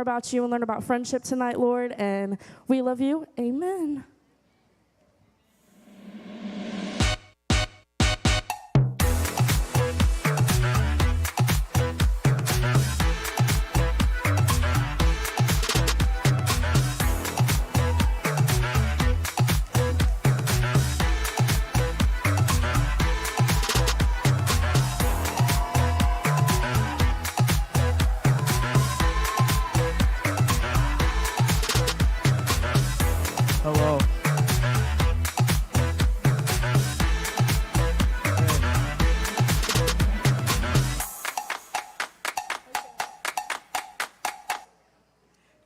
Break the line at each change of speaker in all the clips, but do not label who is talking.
about you and learn about friendship tonight, Lord, and we love you. Amen.
Hello.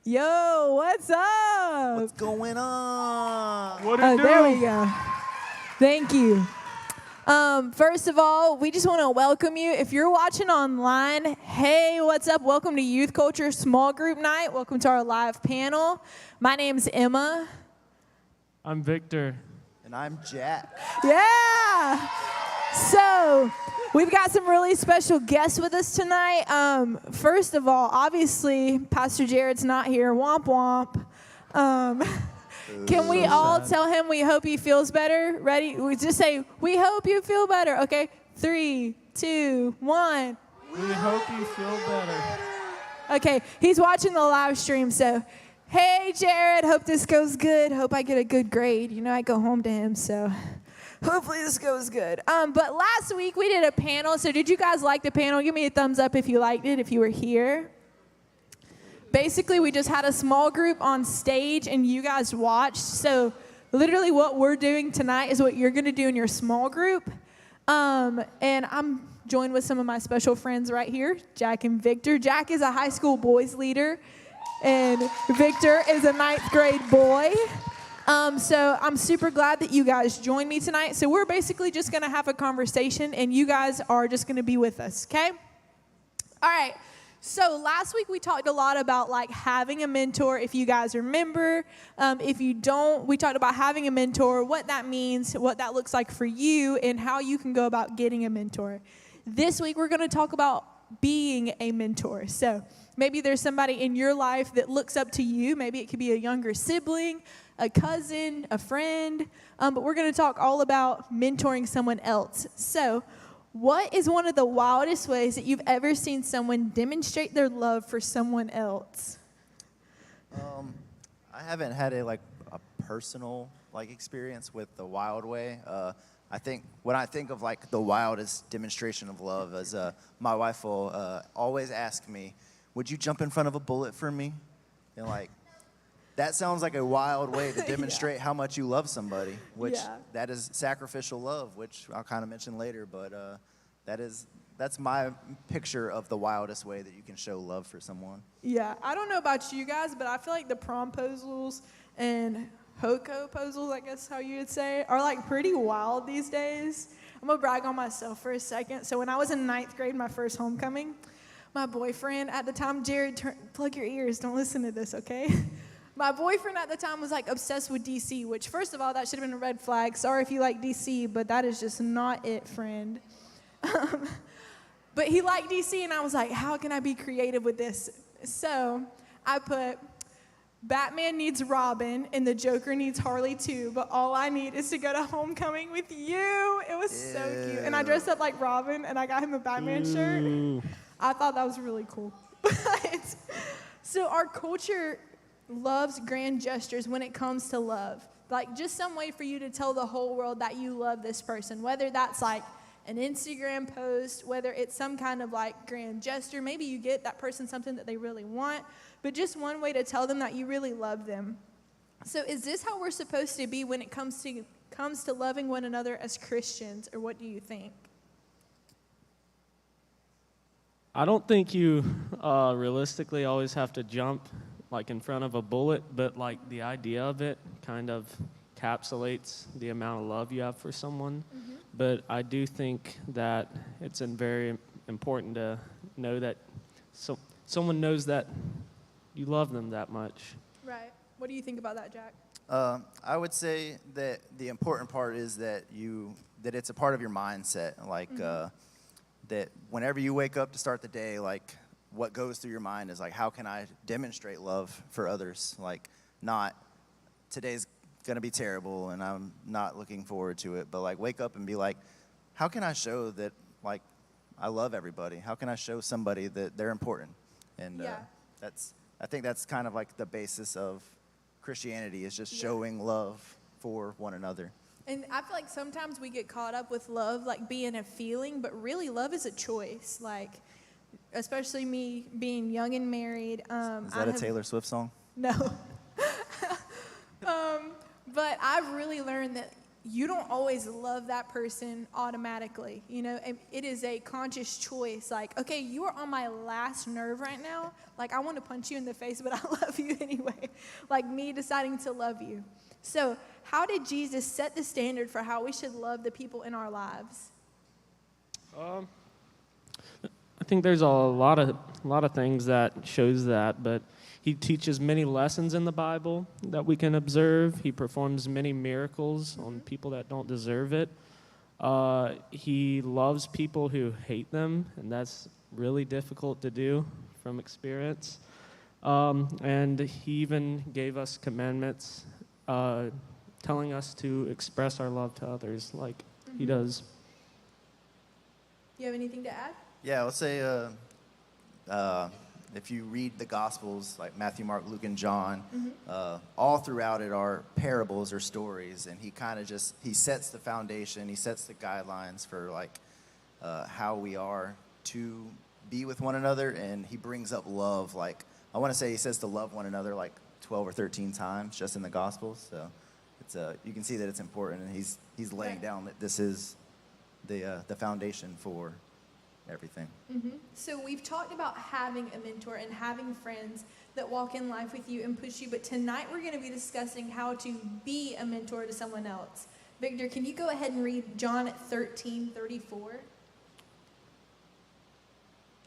Yo, what's up?
What's going on?
What it do?
There we go. Thank you. First of all, we just want to welcome you. If you're watching online, hey, what's up? Welcome to Youth Culture Small Group Night. Welcome to our live panel. My name's Emma.
I'm Victor.
And I'm Jack.
Yeah. So we've got some really special guests with us tonight. First of all, obviously, Pastor Jared's not here. Womp womp. Can we all tell him we hope he feels better? Ready? We just say, we hope you feel better. Okay? 3, 2, 1.
We hope you feel better.
Okay, he's watching the live stream, so hey, Jared, hope this goes good. Hope I get a good grade. You know, I go home to him, so hopefully this goes good. But last week we did a panel, so did you guys like the panel? Give me a thumbs up if you liked it, if you were here. Basically, we just had a small group on stage, and you guys watched. So literally what we're doing tonight is what you're going to do in your small group. And I'm joined with some of my special friends right here, Jack and Victor. Jack is a high school boys leader, and Victor is a 9th grade boy. So I'm super glad that you guys joined me tonight. So we're basically just going to have a conversation, and you guys are just going to be with us, okay? All right. So last week we talked a lot about like having a mentor, if you guys remember. If you don't, we talked about having a mentor, what that means, what that looks like for you, and how you can go about getting a mentor. This week we're going to talk about being a mentor. So maybe there's somebody in your life that looks up to you. Maybe it could be a younger sibling, a cousin, a friend. But we're going to talk all about mentoring someone else. So what is one of the wildest ways that you've ever seen someone demonstrate their love for someone else?
I haven't had a personal experience with the wild way. I think when I think of the wildest demonstration of love, as my wife will always ask me, "Would you jump in front of a bullet for me?" And that sounds like a wild way to demonstrate how much you love somebody, which that is sacrificial love, which I'll kind of mention later, but that's my picture of the wildest way that you can show love for someone.
Yeah, I don't know about you guys, but I feel like the promposals and hokoposals, I guess how you would say, are pretty wild these days. I'm going to brag on myself for a second. So when I was in 9th grade, my first homecoming, my boyfriend at the time, Jared, plug your ears, don't listen to this, okay? My boyfriend at the time was obsessed with DC, which first of all, that should have been a red flag. Sorry if you like DC, but that is just not it, friend. But he liked DC, and I was like, how can I be creative with this? So I put, Batman needs Robin, and the Joker needs Harley too, but all I need is to go to homecoming with you. It was so cute. And I dressed up like Robin, and I got him a Batman shirt. I thought that was really cool. So our culture loves grand gestures when it comes to love. Just some way for you to tell the whole world that you love this person, whether that's an Instagram post, whether it's some kind of grand gesture. Maybe you get that person something that they really want, but just one way to tell them that you really love them. So is this how we're supposed to be when it comes to loving one another as Christians, or what do you think?
I don't think you realistically always have to jump in front of a bullet, but the idea of it kind of encapsulates the amount of love you have for someone. Mm-hmm. But I do think that it's very important to know that someone knows that you love them that much.
Right. What do you think about that, Jack?
I would say that the important part is that it's a part of your mindset. That whenever you wake up to start the day, what goes through your mind is like, how can I demonstrate love for others? Like, not today's gonna be terrible and I'm not looking forward to it, but like wake up and be like, how can I show that like I love everybody? How can I show somebody that they're important? And I think that's kind of like the basis of Christianity, is just showing love for one another.
And I feel like sometimes we get caught up with love like being a feeling, but really love is a choice. Like, especially me being young and married.
Is that a Taylor Swift song?
No. But I've really learned that you don't always love that person automatically. You know, it is a conscious choice. Like, okay, you are on my last nerve right now. Like, I want to punch you in the face, but I love you anyway. Like me deciding to love you. So how did Jesus set the standard for how we should love the people in our lives?
I think there's a lot of things that shows that, but he teaches many lessons in the Bible that we can observe. He performs many miracles on people that don't deserve it. He loves people who hate them, and that's really difficult to do from experience. And he even gave us commandments telling us to express our love to others like he does.
You have anything to add?
Yeah, let's say if you read the Gospels, like Matthew, Mark, Luke, and John, all throughout it are parables or stories, and he kind of he sets the foundation, he sets the guidelines for like how we are to be with one another, and he brings up love. Like, I want to say he says to love one another like 12 or 13 times just in the Gospels, so it's you can see that it's important, and he's laying down that this is the foundation for everything.
So we've talked about having a mentor and having friends that walk in life with you and push you, but tonight we're going to be discussing how to be a mentor to someone else. Victor, can you go ahead and read John 13:34?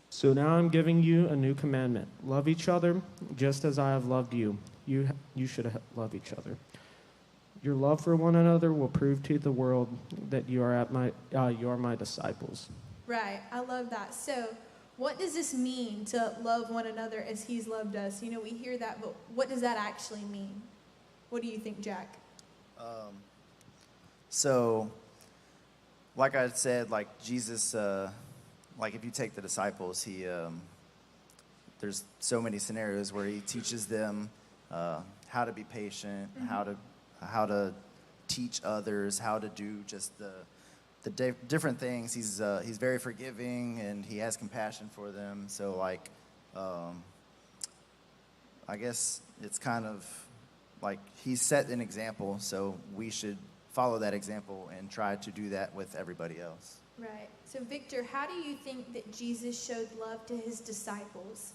So now I'm giving you a new commandment. Love each other just as I have loved you. You should love each other. Your love for one another will prove to the world that you are my disciples.
Right, I love that. So what does this mean to love one another as he's loved us? You know, we hear that, but what does that actually mean? What do you think, Jack?
So, like I said, like Jesus, like if you take the disciples, there's so many scenarios where he teaches them how to be patient, how to teach others, how to do just the different things. He's very forgiving, and he has compassion for them. So like, I guess it's kind of like he set an example, so we should follow that example and try to do that with everybody else.
Right. So Victor, how do you think that Jesus showed love to his disciples?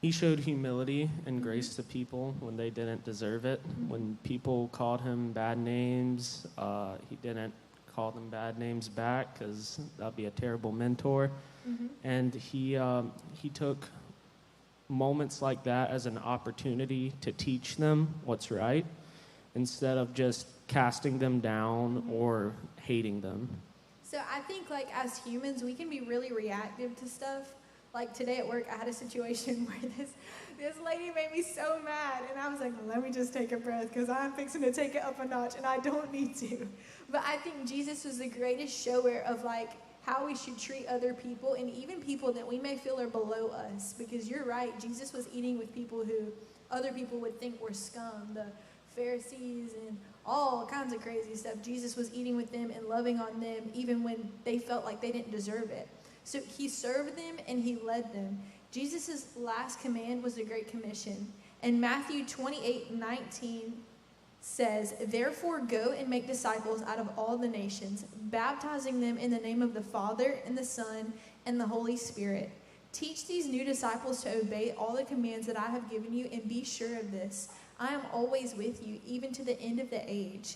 He showed humility and grace to people when they didn't deserve it. When people called him bad names, he didn't call them bad names back, because that'd be a terrible mentor. And he took moments like that as an opportunity to teach them what's right, instead of just casting them down or hating them.
So I think like as humans, we can be really reactive to stuff. Like today at work, I had a situation where this lady made me so mad, and I was like, let me just take a breath, because I'm fixing to take it up a notch, and I don't need to. But I think Jesus was the greatest shower of like how we should treat other people, and even people that we may feel are below us. Because you're right, Jesus was eating with people who other people would think were scum, the Pharisees and all kinds of crazy stuff. Jesus was eating with them and loving on them even when they felt like they didn't deserve it. So he served them and he led them. Jesus' last command was the Great Commission. And Matthew 28:19 says, therefore go and make disciples out of all the nations, baptizing them in the name of the Father and the Son and the Holy Spirit. Teach these new disciples to obey all the commands that I have given you, and be sure of this, I am always with you, even to the end of the age.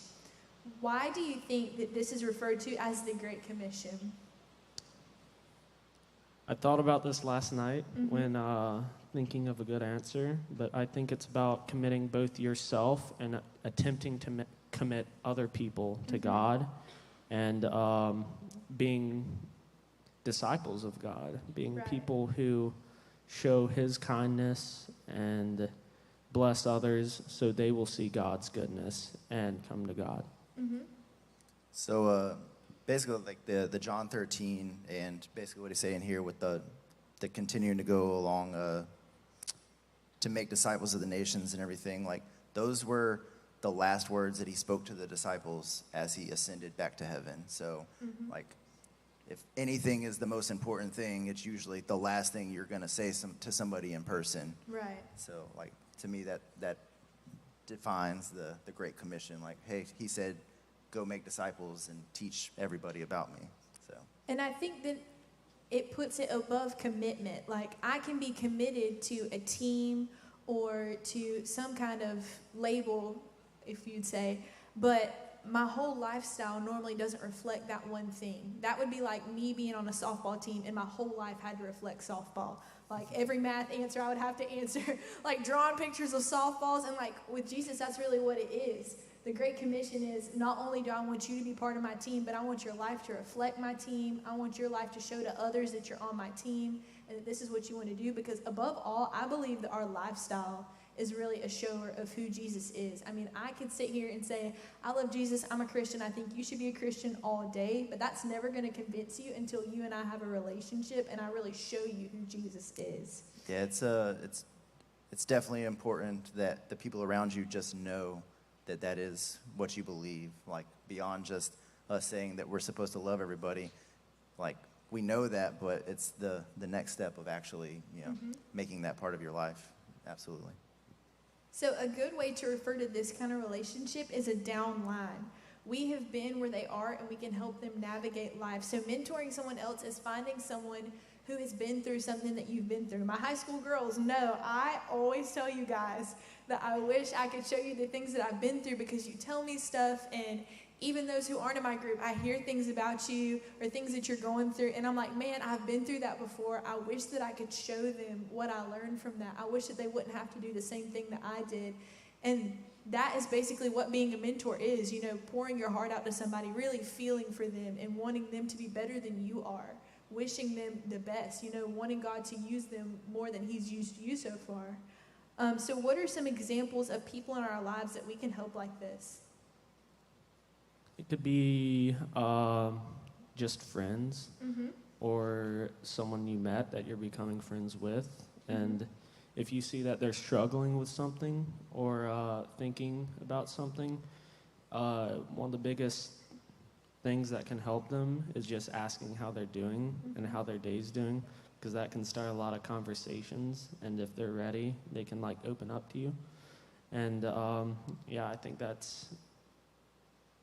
Why do you think that this is referred to as the Great Commission?
I thought about this last night when thinking of a good answer, but I think it's about committing both yourself and attempting to commit other people to God, and being disciples of God, being
Right.
people who show his kindness and bless others so they will see God's goodness and come to God.
So basically, like the John 13 and basically what he's saying here with the continuing to go along to make disciples of the nations and everything, like those were the last words that he spoke to the disciples as he ascended back to heaven. So like if anything is the most important thing, it's usually the last thing you're going to say to somebody in person.
Right.
So like to me that defines the Great Commission. Like, hey, he said, go make disciples and teach everybody about me. So.
And I think that it puts it above commitment. Like, I can be committed to a team or to some kind of label, if you'd say, but my whole lifestyle normally doesn't reflect that one thing. That would be like me being on a softball team and my whole life had to reflect softball. Like, every math answer I would have to answer, like drawing pictures of softballs. And like with Jesus, that's really what it is. The Great Commission is not only do I want you to be part of my team, but I want your life to reflect my team. I want your life to show to others that you're on my team and that this is what you want to do. Because above all, I believe that our lifestyle is really a shower of who Jesus is. I mean, I could sit here and say, I love Jesus, I'm a Christian, I think you should be a Christian all day, but that's never going to convince you until you and I have a relationship and I really show you who Jesus is.
Yeah, it's definitely important that the people around you just know that is what you believe, like beyond just us saying that we're supposed to love everybody. Like, we know that, but it's the next step of actually, making that part of your life. Absolutely.
So a good way to refer to this kind of relationship is a down line. We have been where they are and we can help them navigate life. So mentoring someone else is finding someone who has been through something that you've been through. My high school girls know I always tell you guys that I wish I could show you the things that I've been through because you tell me stuff, and even those who aren't in my group, I hear things about you or things that you're going through, and I'm like, man, I've been through that before. I wish that I could show them what I learned from that. I wish that they wouldn't have to do the same thing that I did. And that is basically what being a mentor is, pouring your heart out to somebody, really feeling for them and wanting them to be better than you are, wishing them the best, wanting God to use them more than he's used you so far. So what are some examples of people in our lives that we can help like this?
It could be just friends or someone you met that you're becoming friends with. And if you see that they're struggling with something or thinking about something, one of the biggest things that can help them is just asking how they're doing and how their day's doing, because that can start a lot of conversations, and if they're ready, they can open up to you. And I think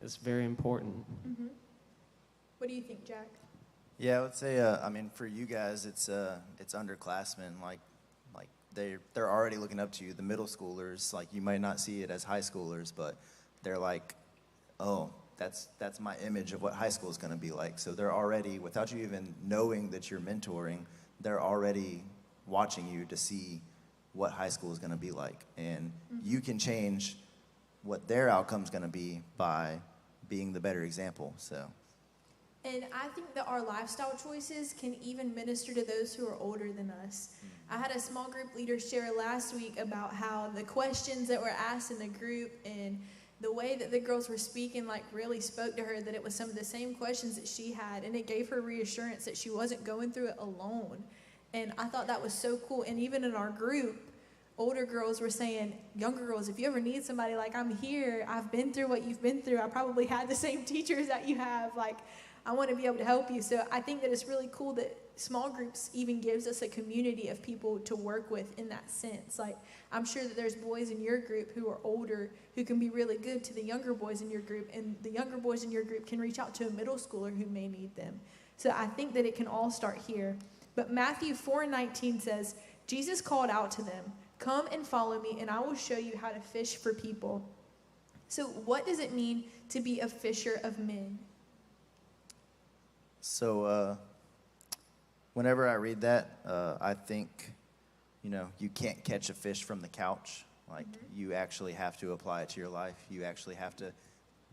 it's very important.
What do you think, Jack?
Yeah, I would say, for you guys, it's underclassmen. Like they're already looking up to you. The middle schoolers, you might not see it as high schoolers, but they're like, oh, that's my image of what high school is going to be like. So they're already, without you even knowing that you're mentoring, they're already watching you to see what high school is going to be like. And you can change what their outcome's going to be by being the better example. So.
And I think that our lifestyle choices can even minister to those who are older than us. I had a small group leader share last week about how the questions that were asked in the group and the way that the girls were speaking really spoke to her, that it was some of the same questions that she had, and it gave her reassurance that she wasn't going through it alone. And I thought that was so cool. And even in our group, older girls were saying, younger girls, if you ever need somebody, I'm here, I've been through what you've been through, I probably had the same teachers that you have, I want to be able to help you. So I think that it's really cool that small groups even gives us a community of people to work with in that sense. I'm sure that there's boys in your group who are older who can be really good to the younger boys in your group, and the younger boys in your group can reach out to a middle schooler who may need them. So I think that it can all start here. But Matthew 4:19 says, Jesus called out to them, come and follow me, and I will show you how to fish for people. So what does it mean to be a fisher of men?
So whenever I read that, I think, you can't catch a fish from the couch. You actually have to apply it to your life. You actually have to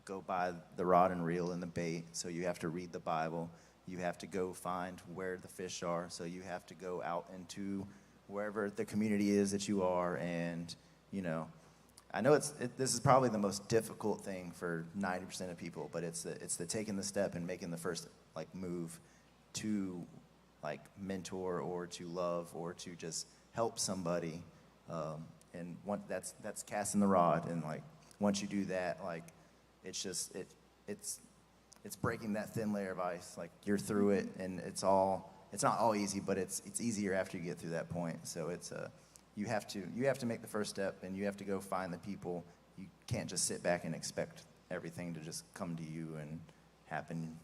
go by the rod and reel and the bait. So you have to read the Bible. you have to go find where the fish are. So you have to go out into wherever the community is that you are. And, you know, I know this is probably the most difficult thing for 90% of people, but it's the taking the step and making the first like move to like mentor or to love or to just help somebody. And that's casting the rod. And like once you do that, like it's just it's breaking that thin layer of ice. Like you're through it, and it's not all easy, but it's easier after you get through that point. So it's you have to make the first step, and you have to go find the people. You can't just sit back and expect everything to just come to you and happen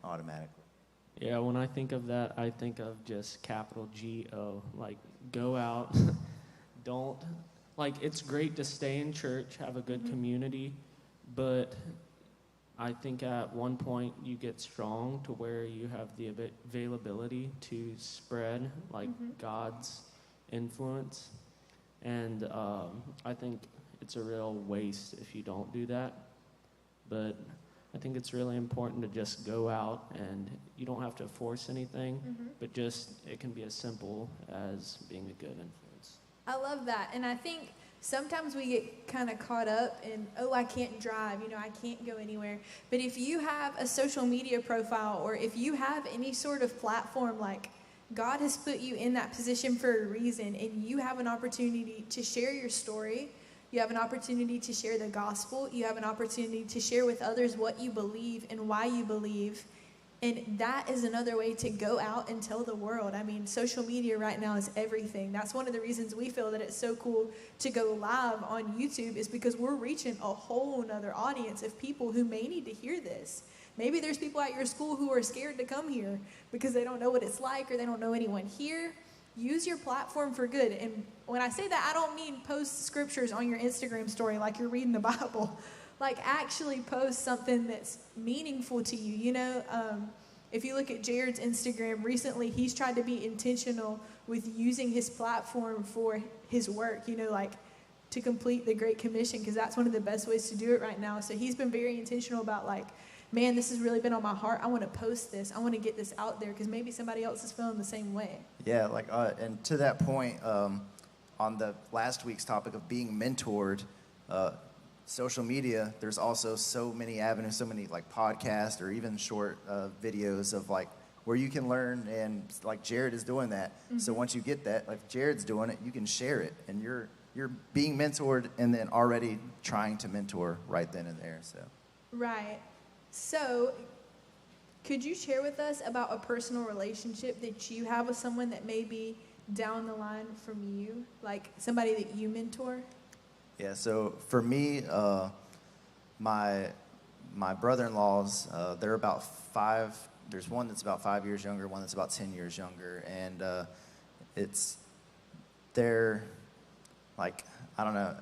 automatically.
Yeah, when I think of that, I think of just capital G-O. Like, go out. Don't, like, it's great to stay in church, have a good community, but I think at one point you get strong to where you have the availability to spread, like, God's influence. And I think it's a real waste if you don't do that. But I think it's really important to just go out, and you don't have to force anything, but just it can be as simple as being a good influence.
I love that. And I think sometimes we get kind of caught up in, oh, I can't drive, I can't go anywhere. But if you have a social media profile, or if you have any sort of platform, like God has put you in that position for a reason, and you have an opportunity to share your story. You have an opportunity to share the gospel. You have an opportunity to share with others what you believe and why you believe. And that is another way to go out and tell the world. I mean, social media right now is everything. That's one of the reasons we feel that it's so cool to go live on YouTube, is because we're reaching a whole nother audience of people who may need to hear this. Maybe there's people at your school who are scared to come here because they don't know what it's like, or they don't know anyone here. Use your platform for good. And when I say that, I don't mean post scriptures on your Instagram story like you're reading the Bible. Like, actually post something that's meaningful to you. If you look at Jared's Instagram recently, he's tried to be intentional with using his platform for his work, like to complete the Great Commission, because that's one of the best ways to do it right now. So he's been very intentional about, like, man, this has really been on my heart. I want to post this. I want to get this out there because maybe somebody else is feeling the same way.
Yeah, like, and to that point, on the last week's topic of being mentored, social media, there's also so many avenues, so many like podcasts or even short videos of like where you can learn, and like Jared is doing that. So once you get that, like Jared's doing it, you can share it, and you're being mentored and then already trying to mentor right then and there. So
right. So could you share with us about a personal relationship that you have with someone that may be down the line from you, like somebody that you mentor?
Yeah, so for me, my brother-in-laws, they're about 5. There's one that's about 5 years younger, one that's about 10 years younger, and they're like, I don't know,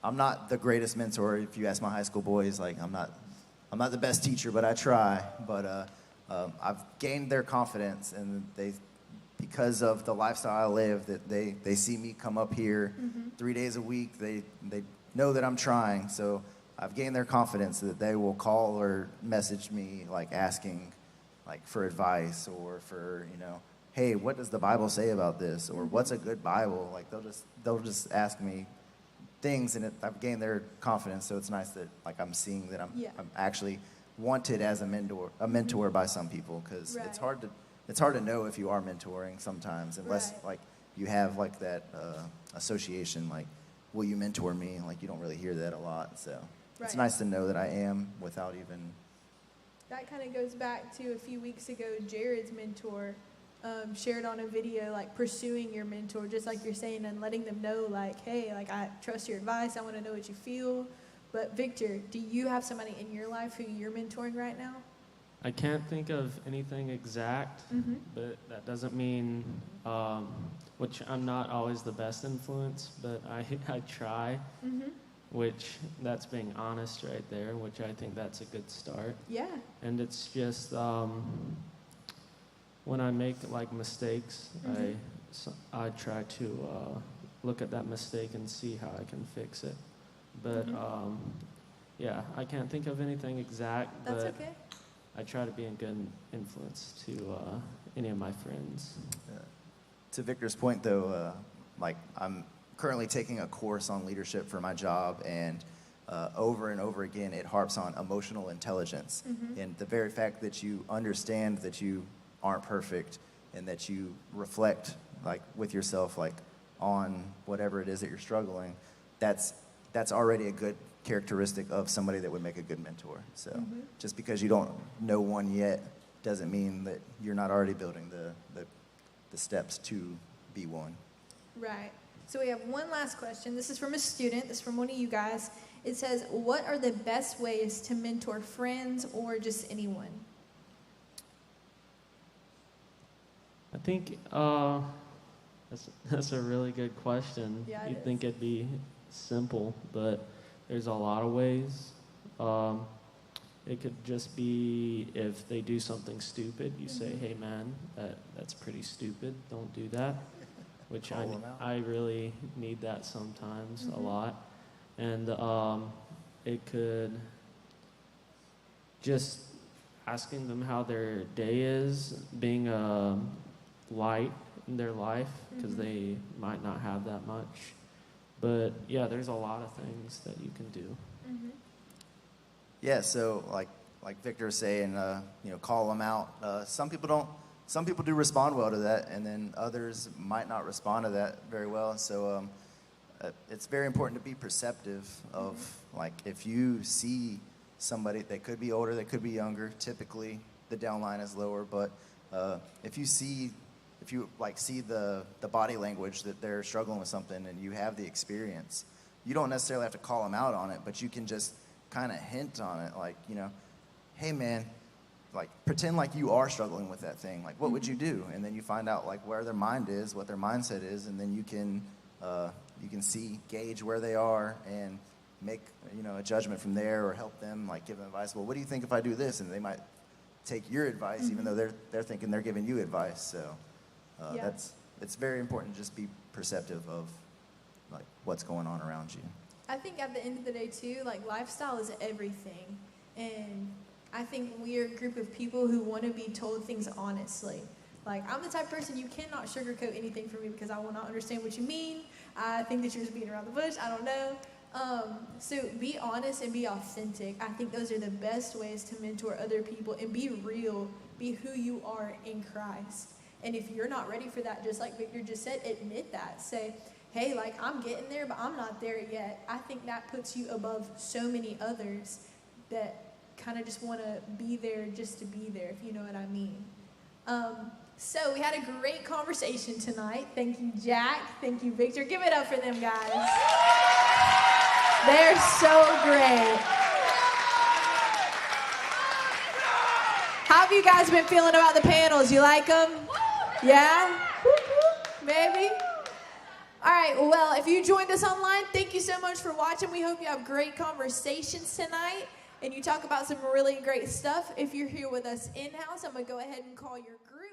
I'm not the greatest mentor. If you ask my high school boys, like I'm not the best teacher, but I try. But I've gained their confidence, and because of the lifestyle I live, that they see me come up here 3 days a week. They know that I'm trying, so I've gained their confidence that they will call or message me, like asking, like for advice, or for hey, what does the Bible say about this, or what's a good Bible? Like they'll just ask me things, and I've gained their confidence. So it's nice that like I'm seeing that I'm actually wanted as a mentor by some people, because it's hard to know if you are mentoring sometimes, unless like you have like that association, like, will you mentor me? Like you don't really hear that a lot, so it's nice to know that I am without even.
That kind of goes back to a few weeks ago, Jared's mentor shared on a video, like pursuing your mentor, just like you're saying, and letting them know, like, hey, like I trust your advice. I want to know what you feel. But Victor, do you have somebody in your life who you're mentoring right now?
I can't think of anything exact, but that doesn't mean, which I'm not always the best influence, but I try, which that's being honest right there, which I think that's a good start.
Yeah.
And it's just when I make like mistakes, I try to look at that mistake and see how I can fix it. But yeah, I can't think of anything exact.
That's
but
okay.
I try to be a good influence to any of my friends.
To Victor's point, though, like I'm currently taking a course on leadership for my job, and over and over again, it harps on emotional intelligence. And the very fact that you understand that you aren't perfect and that you reflect like with yourself, like on whatever it is that you're struggling, that's already a good characteristic of somebody that would make a good mentor. So just because you don't know one yet doesn't mean that you're not already building the steps to be one.
Right. So we have one last question. This is from a student. This is from one of you guys. It says, what are the best ways to mentor friends or just anyone?
I think that's a really good question.
Yeah,
You'd think it'd be simple, but there's a lot of ways. It could just be if they do something stupid, you say, hey man, that's pretty stupid, don't do that. Which I really need that sometimes a lot. And it could just asking them how their day is, being a light in their life, because they might not have that much. But yeah, there's a lot of things that you can do.
Yeah, so like Victor was saying, call them out. Some people do respond well to that, and then others might not respond to that very well. So it's very important to be perceptive of, like, if you see somebody that could be older, that could be younger, typically the downline is lower, but if you see the body language that they're struggling with something and you have the experience, you don't necessarily have to call them out on it, but you can just kind of hint on it, like, hey man, like pretend like you are struggling with that thing. Like, what would you do? And then you find out like where their mind is, what their mindset is, and then you can gauge where they are and make a judgment from there, or help them, like give them advice. Well, what do you think if I do this? And they might take your advice, even though they're thinking they're giving you advice. So it's very important to just be perceptive of like what's going on around you.
I think at the end of the day too, like lifestyle is everything, and I think we are a group of people who want to be told things honestly. Like, I'm the type of person, you cannot sugarcoat anything for me because I will not understand what you mean. I think that you're just beating around the bush. I don't know. So be honest and be authentic. I think those are the best ways to mentor other people, and be real. Be who you are in Christ. And if you're not ready for that, just like Victor just said, admit that. Say, hey, like, I'm getting there, but I'm not there yet. I think that puts you above so many others that kind of just want to be there just to be there, if you know what I mean. So we had a great conversation tonight. Thank you, Jack. Thank you, Victor. Give it up for them, guys. They're so great. How have you guys been feeling about the panels? You like them? Yeah? Maybe? All right, well, if you joined us online, thank you so much for watching. We hope you have great conversations tonight, and you talk about some really great stuff. If you're here with us in-house, I'm going to go ahead and call your group.